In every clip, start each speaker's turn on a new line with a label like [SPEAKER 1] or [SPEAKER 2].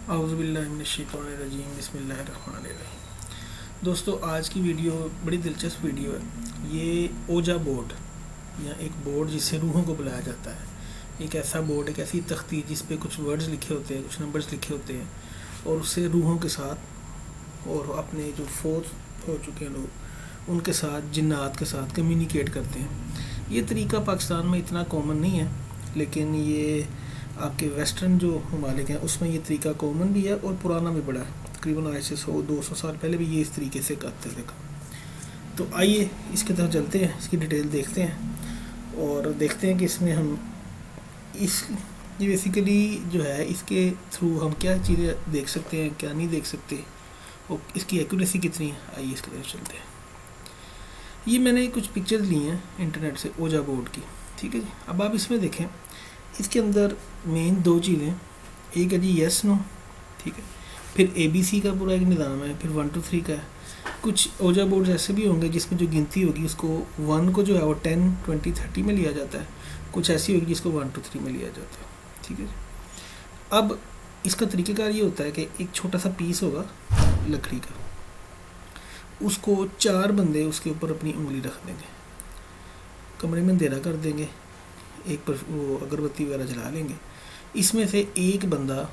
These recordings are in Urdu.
[SPEAKER 1] اعوذ باللہ من الشیطان الرجیم، بسم اللہ الرحمن الرحیم۔ دوستو، آج کی ویڈیو بڑی دلچسپ ویڈیو ہے۔ یہ اوجا بورڈ یا ایک بورڈ جس سے روحوں کو بلایا جاتا ہے، ایک ایسا بورڈ، ایک ایسی تختی جس پہ کچھ ورڈز لکھے ہوتے ہیں، کچھ نمبرز لکھے ہوتے ہیں، اور اس سے روحوں کے ساتھ اور اپنے جو فوت ہو چکے ہیں لوگ ان کے ساتھ، جنات کے ساتھ کمیونیکیٹ کرتے ہیں۔ یہ طریقہ پاکستان میں اتنا کامن نہیں ہے، لیکن یہ آپ کے ویسٹرن جو ممالک ہیں اس میں یہ طریقہ کامن بھی ہے اور پرانا بھی بڑا ہے۔ تقریباً آج سے 100-200 سال پہلے بھی یہ اس طریقے سے کرتے تھے۔ تو آئیے اس کی طرف چلتے ہیں، اس کی ڈیٹیل دیکھتے ہیں اور دیکھتے ہیں کہ اس میں ہم یہ بیسیکلی جو ہے اس کے تھرو ہم کیا چیزیں دیکھ سکتے ہیں، کیا نہیں دیکھ سکتے، اور اس کی ایکوریسی کتنی ہے۔ آئیے اس کی طرف چلتے ہیں۔ یہ میں نے کچھ پکچرز لی ہیں انٹرنیٹ سے اوجا بورڈ کی، ٹھیک ہے جی۔ اب آپ اس میں دیکھیں، اس کے اندر مین دو چیزیں، ایک ہے جی یس نو، ٹھیک ہے، پھر اے بی سی کا پورا ایک نظام ہے، پھر 1 2 3 کا ہے۔ کچھ اوجا بورڈ ایسے بھی ہوں گے جس میں جو گنتی ہوگی اس کو 1 کو جو ہے وہ 10 20 30 میں لیا جاتا ہے، کچھ ایسی ہوگی جس کو 1 2 3 میں لیا جاتا ہے، ٹھیک ہے جی۔ اب اس کا طریقہ کار یہ ہوتا ہے کہ ایک چھوٹا سا پیس ہوگا لکڑی کا، اس کو 4 بندے اس کے اوپر اپنی انگلی رکھ دیں گے، کمرے میں اندھیرا کر دیں گے، ایک پر وہ اگربتی وغیرہ جلا لیں گے۔ اس میں سے ایک بندہ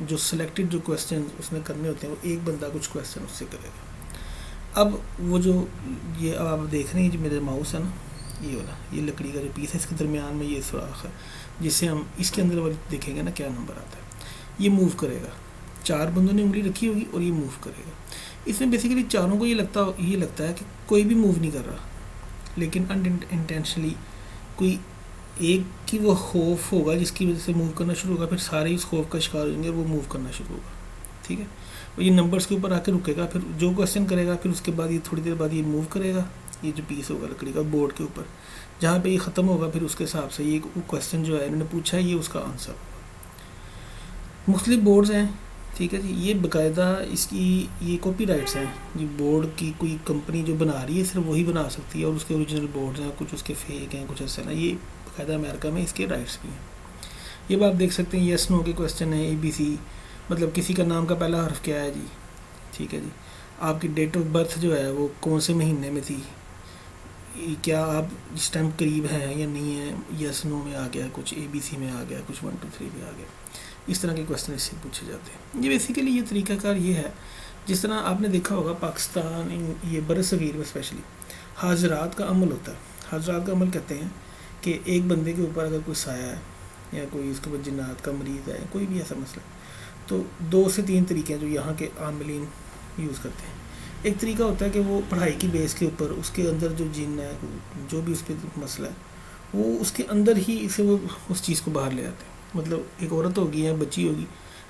[SPEAKER 1] جو سلیکٹڈ جو کویسچن اس نے کرنے ہوتے ہیں، وہ ایک بندہ کچھ کویسچن اس سے کرے گا۔ اب وہ جو یہ آپ دیکھ رہے ہیں جو میرے ماؤس ہے نا، یہ والا، یہ لکڑی کا جو پیس ہے، اس کے درمیان میں یہ سوراخ ہے جس سے ہم اس کے اندر دیکھیں گے نا کیا نمبر آتا ہے۔ یہ موو کرے گا، 4 بندوں نے انگلی رکھی ہوگی اور یہ موو کرے گا۔ اس میں بیسیکلی چاروں کو یہ لگتا ہے کہ کوئی بھی موو نہیں کر رہا، لیکن انٹینشنلی کوئی ایک کی وہ خوف ہوگا جس کی وجہ سے موو کرنا شروع ہوگا، پھر سارے اس خوف کا شکار ہوں گے اور وہ موو کرنا شروع ہوگا، ٹھیک ہے۔ اور یہ نمبرز کے اوپر آ کے رکے گا، پھر جو کویسچن کرے گا، پھر اس کے بعد یہ تھوڑی دیر بعد یہ موو کرے گا، یہ جو پیس ہوگا لکڑی کا بورڈ کے اوپر، جہاں پہ یہ ختم ہوگا پھر اس کے حساب سے یہ کویسچن جو ہے انہوں نے پوچھا ہے یہ اس کا آنسر ہوگا۔ مختلف بورڈز ہیں، ٹھیک ہے جی۔ یہ باقاعدہ اس کی یہ کاپی رائٹس ہیں جی، بورڈ کی کوئی کمپنی جو بنا رہی ہے صرف وہی بنا سکتی ہے، اور اس کے اوریجنل بورڈز ہیں، کچھ اس کے فیک ہیں، کچھ ایسا نا، یہ باقاعدہ امریکہ میں اس کے رائٹس بھی ہیں۔ یہ آپ دیکھ سکتے ہیں یس نو کے کویسچن ہیں، اے بی سی، مطلب کسی کا نام کا پہلا حرف کیا ہے جی، ٹھیک ہے جی۔ آپ کی ڈیٹ آف برتھ جو ہے وہ کون سے مہینے میں تھی، کیا آپ اس ٹائم قریب ہیں یا نہیں ہیں، یس نو میں آ گیا، کچھ اے بی سی میں آ گیا، کچھ 1 2 3 میں آ گیا۔ اس طرح کے کویسچن اس سے پوچھے جاتے ہیں۔ یہ بیسیکلی یہ طریقہ کار یہ ہے، جس طرح آپ نے دیکھا ہوگا پاکستان یہ برصغیر میں اسپیشلی حاضرات کا عمل ہوتا ہے۔ حاضرات کا عمل کہتے ہیں کہ ایک بندے کے اوپر اگر کوئی سایہ ہے یا کوئی اس کے اوپر جنات کا مریض ہے، کوئی بھی ایسا مسئلہ، تو 2 سے 3 طریقے ہیں جو یہاں کے عاملین یوز کرتے ہیں۔ ایک طریقہ ہوتا ہے کہ وہ پڑھائی کی بیس کے اوپر اس کے اندر جو جن ہے، جو بھی اس پہ مسئلہ ہے، وہ اس کے اندر ہی اسے وہ اس چیز کو باہر لے آتے ہیں۔ مطلب ایک عورت ہوگی یا بچی ہوگی،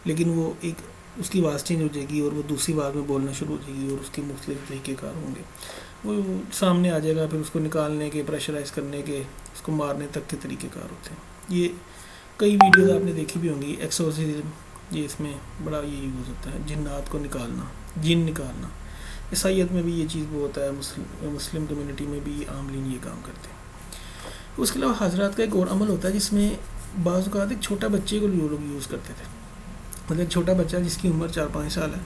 [SPEAKER 1] لیکن وہ ایک اس کی آواز چینج ہو جائے گی اور وہ دوسری بات میں بولنا شروع ہو جائے گی، اور اس کے مختلف طریقے کار ہوں گے، وہ سامنے آ جائے گا۔ پھر اس کو نکالنے کے، پریشرائز کرنے کے، اس کو مارنے تک کے طریقے کار ہوتے ہیں۔ یہ کئی ویڈیوز آپ نے دیکھی بھی ہوں گی، ایکسورسزم، یہ اس میں بڑا یہ یوز ہوتا ہے، جنات کو نکالنا، جن نکالنا۔ عیسائیت میں بھی یہ چیز بہت ہے، مسلم کمیونٹی میں بھی عاملین یہ کام کرتے ہیں۔ اس کے علاوہ حضرات کا ایک اور عمل ہوتا ہے جس میں بعض اوقات ایک چھوٹا بچے کو لوگ یوز کرتے تھے، مطلب ایک چھوٹا بچہ جس کی عمر 4-5 سال ہے،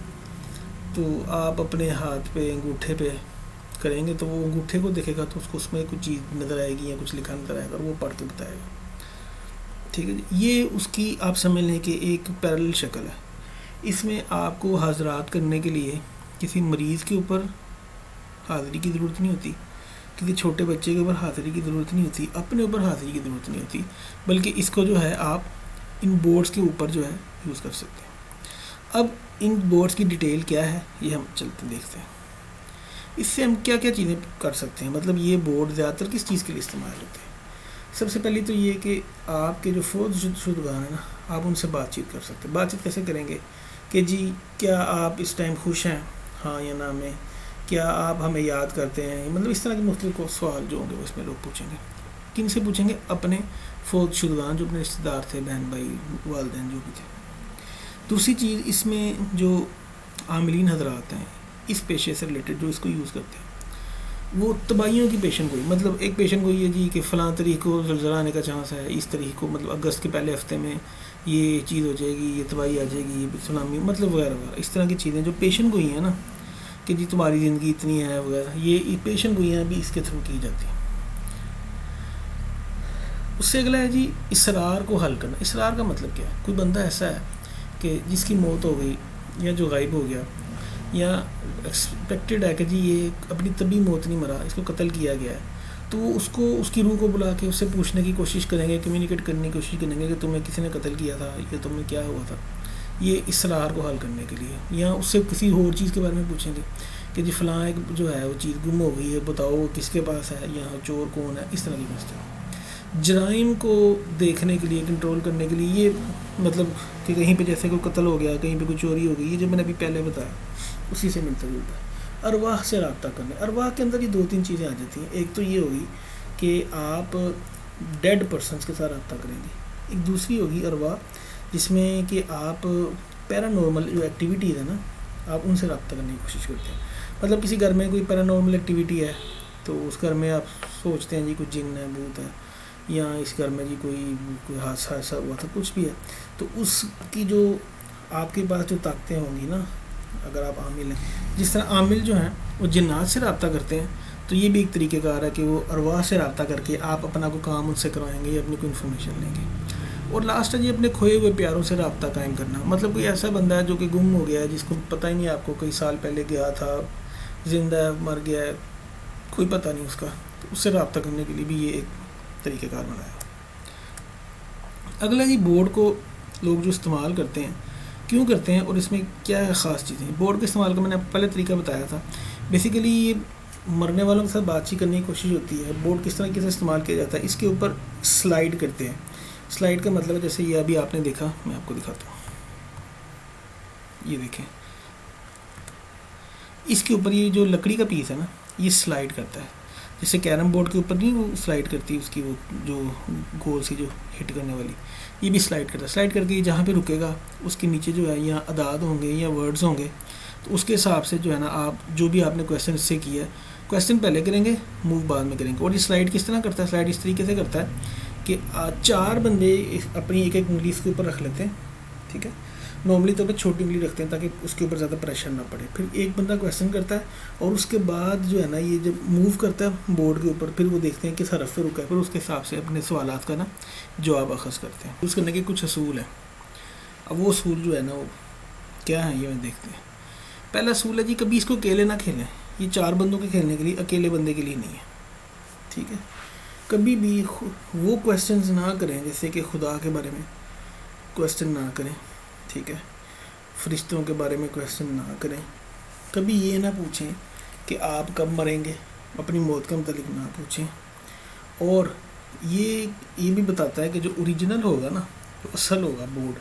[SPEAKER 1] تو آپ اپنے ہاتھ پہ انگوٹھے پہ کریں گے تو وہ انگوٹھے کو دیکھے گا تو اس کو اس میں کچھ چیز نظر آئے گی یا کچھ لکھا نظر آئے گا، اور وہ پڑھ کے بتائے گا، ٹھیک ہے جی۔ یہ اس کی آپ سمجھ لیں کہ ایک پیرلل شکل ہے۔ اس میں آپ کو حاضرات کرنے کے لیے کسی مریض کے اوپر حاضری کی ضرورت نہیں ہوتی، کسی چھوٹے بچے کے اوپر حاضری کی ضرورت نہیں ہوتی، اپنے اوپر حاضری کی ضرورت نہیں ہوتی، بلکہ اس کو جو ہے آپ ان بورڈز کے اوپر جو ہے یوز کر سکتے ہیں۔ اب ان بورڈز کی ڈیٹیل کیا ہے یہ ہم چلتے دیکھتے ہیں۔ اس سے ہم کیا کیا چیزیں کر سکتے ہیں، مطلب یہ بورڈ زیادہ تر کس چیز کے لیے استعمال ہوتے ہیں۔ سب سے پہلی تو یہ کہ آپ کے جو فوت شدگان ہیں نا، آپ ان سے بات چیت کر سکتے ہیں۔ بات چیت کیسے کریں گے کہ جی کیا آپ اس ٹائم خوش ہیں، ہاں یا نہ میں، کیا آپ ہمیں یاد کرتے ہیں، مطلب اس طرح کے مختلف سوال جو ہوں گے اس میں لوگ پوچھیں گے۔ کن سے پوچھیں گے؟ اپنے فوت شدگان جو اپنے رشتہ دار تھے، بہن بھائی، والدین جو بھی تھے۔ دوسری چیز اس میں جو عاملین حضرات ہیں اس پیشے سے ریلیٹڈ جو اس کو یوز کرتے ہیں، وہ تباہیوں کی پیشن گوئی، مطلب ایک پیشن گوئی ہے جی کہ فلاں تاریخ کو زلزلہ آنے کا چانس ہے، اس تاریخ کو، مطلب اگست کے پہلے ہفتے میں یہ چیز ہو جائے گی، یہ تباہی آ جائے گی، یہ سونامی مطلب وغیرہ وغیرہ، اس طرح کی چیزیں جو پیشن گوئی ہیں نا کہ جی تمہاری زندگی اتنی ہے وغیرہ، یہ پیشن گوئیاں بھی اس کے تھرو کی جاتی ہیں۔ اس سے اگلا ہے جی اسرار کو حل کرنا۔ اسرار کا مطلب کیا ہے؟ کوئی بندہ ایسا ہے کہ جس کی موت ہو گئی یا جو غائب ہو گیا، یا ایکسپیکٹڈ ہے کہ جی یہ اپنی طبی موت نہیں مرا، اس کو قتل کیا گیا ہے، تو وہ اس کی روح کو بلا کے اس سے پوچھنے کی کوشش کریں گے، کمیونیکیٹ کرنے کی کوشش کریں گے کہ تمہیں کسی نے قتل کیا تھا یا تمہیں کیا ہوا تھا، یہ اسرار کو حل کرنے کے لیے۔ یا اس سے کسی اور چیز کے بارے میں پوچھیں گے کہ جی فلاں ایک جو ہے وہ چیز گم ہو گئی ہے، بتاؤ وہ کس کے پاس ہے، یا چور کون ہے، اس طرح کی کوشچن۔ جرائم کو دیکھنے کے لیے، کنٹرول کرنے کے لیے، یہ مطلب کہ کہیں پہ جیسے کوئی قتل ہو گیا، کہیں پہ کوئی چوری ہو گئی، یہ جو میں نے ابھی پہلے بتایا اسی سے ملتا جلتا ہے۔ ارواح سے رابطہ کرنا، ارواح کے اندر یہ 2-3 چیزیں آ جاتی ہیں۔ ایک تو یہ ہوگی کہ آپ ڈیڈ پرسنس کے ساتھ رابطہ کریں گے، ایک دوسری ہوگی ارواح جس میں کہ آپ پیرانارمل جو ایکٹیویٹیز ہیں نا، آپ ان سے رابطہ کرنے کی کوشش کرتے ہیں۔ مطلب کسی گھر میں کوئی پیرانارمل ایکٹیویٹی ہے تو اس گھر میں آپ سوچتے ہیں جی کوئی جن ہے، بھوت ہے، یا اس گھر میں جی کوئی حادثہ ایسا ہوا تھا، کچھ بھی ہے، تو اس کی جو آپ کے پاس جو طاقتیں ہوں گی نا، اگر آپ عامل ہیں، جس طرح عامل جو ہیں وہ جنات سے رابطہ کرتے ہیں، تو یہ بھی ایک طریقہ کار ہے کہ وہ ارواح سے رابطہ کر کے آپ اپنا کوئی کام ان سے کروائیں گے یا اپنی کوئی انفارمیشن لیں گے۔ اور لاسٹ ہے جی اپنے کھوئے ہوئے پیاروں سے رابطہ قائم کرنا۔ مطلب کوئی ایسا بندہ ہے جو کہ گم ہو گیا ہے، جس کو پتہ ہی نہیں آپ کو، کئی سال پہلے گیا تھا، زندہ ہے، مر گیا ہے، کوئی پتہ نہیں اس کا، تو اس سے رابطہ کرنے کے لیے بھی یہ ایک طریقہ کار بنایا۔ اگلا جی بورڈ کو لوگ جو استعمال کرتے ہیں، کیوں کرتے ہیں اور اس میں کیا ہے خاص چیزیں۔ بورڈ کے استعمال کا میں نے پہلے طریقہ بتایا تھا۔ بیسیکلی یہ مرنے والوں کے ساتھ بات چیت کرنے کی کوشش ہوتی ہے۔ بورڈ کس طرح سے استعمال کیا جاتا ہے، اس کے اوپر سلائیڈ کرتے ہیں۔ سلائیڈ کا مطلب ہے جیسے یہ ابھی آپ نے دیکھا، میں آپ کو دکھاتا ہوں، یہ دیکھیں، اس کے اوپر یہ جو لکڑی کا پیس ہے نا، یہ سلائیڈ کرتا ہے۔ جیسے کیرم بورڈ کے اوپر نہیں وہ سلائیڈ کرتی اس کی وہ جو گول سی جو ہٹ کرنے والی، یہ بھی سلائیڈ کرتا ہے۔ سلائیڈ کر کے جہاں پہ رکے گا اس کے نیچے جو ہے یا اعداد ہوں گے یا ورڈز ہوں گے، تو اس کے حساب سے جو ہے نا آپ جو بھی آپ نے کویسچن اس سے کیا ہے، کویسچن پہلے کریں گے، موو بعد میں کریں گے۔ اور یہ سلائیڈ کس طرح کرتا ہے؟ سلائیڈ اس طریقے سے کرتا ہے کہ 4 بندے اپنی ایک انگلی اس کے اوپر رکھ لیتے ہیں، ٹھیک ہے، نارملی طور پہ چھوٹی انگلی رکھتے ہیں تاکہ اس کے اوپر زیادہ پریشر نہ پڑے۔ پھر ایک بندہ کویسچن کرتا ہے اور اس کے بعد جو ہے نا یہ جب موو کرتا ہے بورڈ کے اوپر، پھر وہ دیکھتے ہیں کس حرف پہ رکا ہے، پھر اس کے حساب سے اپنے سوالات کا نا جواب اخذ کرتے ہیں۔ یوز کرنے کے کچھ اصول ہیں۔ اب وہ اصول جو ہے نا وہ کیا ہیں، یہ میں دیکھتے ہیں۔ پہلا اصول ہے جی کبھی اس کو اکیلے نہ کھیلیں، یہ 4 بندوں کے کھیلنے کے لیے، اکیلے بندے کے لیے نہیں ہے، ٹھیک ہے۔ کبھی بھی وہ کویسچنز نہ کریں جیسے کہ خدا کے بارے میں کویسچن نہ کریں، ٹھیک ہے، فرشتوں کے بارے میں کویسچن نہ کریں۔ کبھی یہ نہ پوچھیں کہ آپ کب مریں گے، اپنی موت کے متعلق نہ پوچھیں۔ اور یہ بھی بتاتا ہے کہ جو اوریجنل ہوگا نا، جو اصل ہوگا بورڈ،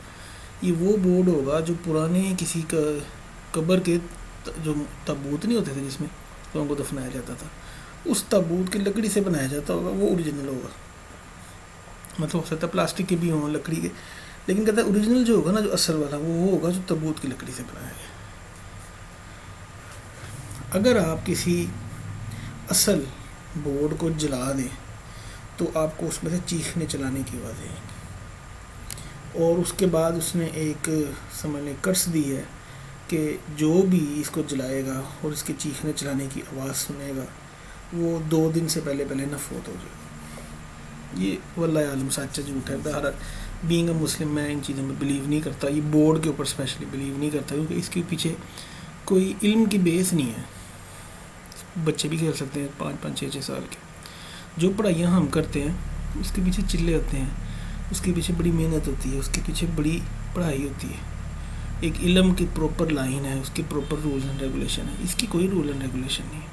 [SPEAKER 1] یہ وہ بورڈ ہوگا جو پرانے کسی کا قبر کے جو تابوت نہیں ہوتے تھے جس میں لوگوں کو دفنایا جاتا تھا، اس تابوت کی لکڑی سے بنایا جاتا ہوگا، وہ اوریجنل ہوگا۔ مطلب ہو سکتا ہے پلاسٹک کے بھی ہوں، لکڑی کے، لیکن کہتا ہے اوریجنل جو ہوگا نا، جو اصل والا، وہ ہوگا جو تابوت کی لکڑی سے بنایا گیا۔ اگر آپ کسی اصل بورڈ کو جلا دیں تو آپ کو اس میں سے چیخنے چلانے کی آوازیں آئیں گی، اور اس کے بعد اس نے ایک سمجھ لیں قرض دی ہے کہ جو بھی اس کو جلائے گا اور اس کے چیخنے چلانے کی آواز سنے گا، وہ 2 دن سے پہلے نہ فوت ہو جائے گا۔ یہ واللہ عالم سچ ہے جھوٹ ہے، بہرحال بینگ اے مسلم میں ان چیزوں میں بلیو نہیں کرتا، یہ بورڈ کے اوپر اسپیشلی بلیو نہیں کرتا، کیونکہ اس کے پیچھے کوئی علم کی بیس نہیں ہے۔ بچے بھی کھیل سکتے ہیں 5-5 6-6 سال کے۔ جو پڑھائیاں ہم کرتے ہیں اس کے پیچھے چلے ہوتے ہیں، اس کے پیچھے بڑی محنت ہوتی ہے، اس کے پیچھے بڑی پڑھائی ہوتی ہے، ایک علم کی پراپر لائن ہے، اس کی پراپر رولز اینڈ ریگولیشن ہے۔ اس کی کوئی رول اینڈ ریگولیشن نہیں ہے۔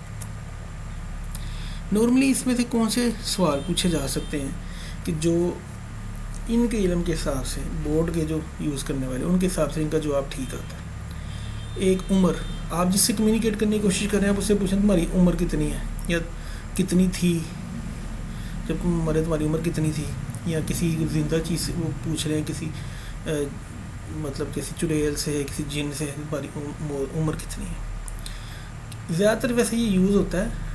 [SPEAKER 1] نارملی اس میں سے کون سے سوال پوچھے جا سکتے ہیں کہ جو ان کے علم کے حساب سے، بورڈ کے جو یوز کرنے والے ان کے حساب سے ان کا جواب ٹھیک آتا ہے۔ ایک عمر، آپ جس سے کمیونیکیٹ کرنے کی کوشش کر رہے ہیں، آپ اس سے پوچھیں تمہاری عمر کتنی ہے، یا کتنی تھی جب تم مرے، تمہاری عمر کتنی تھی، یا کسی زندہ چیز سے وہ پوچھ رہے ہیں، کسی مطلب کسی چڑیل سے، کسی جن سے، تمہاری عمر کتنی ہے۔ زیادہ تر ویسے یہ یوز ہوتا ہے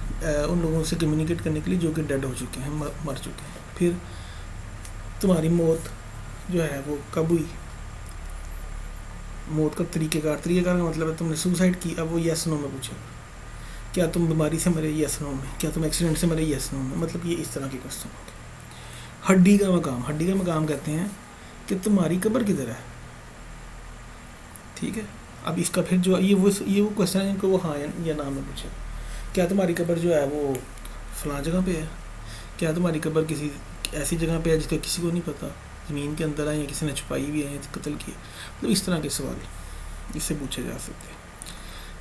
[SPEAKER 1] ان لوگوں سے کمیونیکیٹ کرنے کے لیے جو کہ ڈیڈ ہو چکے ہیں، مر چکے ہیں۔ پھر تمہاری موت جو ہے وہ کب ہوئی، موت کا طریقہ کار کا مطلب ہے تم نے سوسائڈ کی. اب وہ یس نو میں پوچھے کیا تم بیماری سے مرے، یس نو میں. کیا تم ایکسیڈنٹ سے مرے، یس نو میں. مطلب یہ اس طرح کے کوشچن ہوتے ہیں. ہڈی کا مقام کہتے ہیں کہ تمہاری قبر کدھر ہے. ٹھیک ہے. اب اس کا پھر جو یہ وہ کوشچن ہے جن کو وہ ہاں یا نہ میں پوچھے. کیا تمہاری قبر جو ہے وہ فلاں جگہ پہ ہے، کیا تمہاری قبر کسی ایسی جگہ پہ ہے جس کا کسی کو نہیں پتہ، زمین کے اندر ہے یا کسی نے چھپائی ہوئی ہے یا قتل کی ہے. تو اس طرح کے سوال اس سے پوچھے جا سکتے ہیں.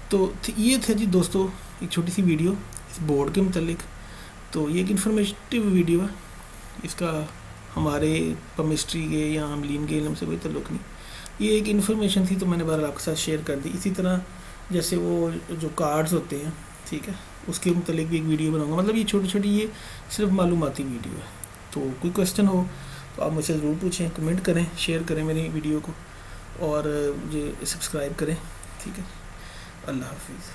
[SPEAKER 1] تو یہ تھا جی دوستو ایک چھوٹی سی ویڈیو اس بورڈ کے متعلق. تو یہ ایک انفارمیٹیو ویڈیو ہے، اس کا ہمارے کیمسٹری کے یا عاملین کے علم سے کوئی تعلق نہیں. یہ ایک انفارمیشن تھی تو میں نے بہرحال آپ کے ساتھ شیئر کر دی. اسی طرح جیسے وہ جو کارڈز ہوتے ہیں، ٹھیک ہے، اس کے متعلق بھی ایک ویڈیو بناؤں گا. مطلب یہ چھوٹی چھوٹی یہ صرف معلوماتی ویڈیو ہے. تو کوئی کویشچن ہو تو آپ مجھ سے ضرور پوچھیں، کمنٹ کریں، شیئر کریں میری ویڈیو کو، اور مجھے سبسکرائب کریں. ٹھیک ہے. اللہ حافظ.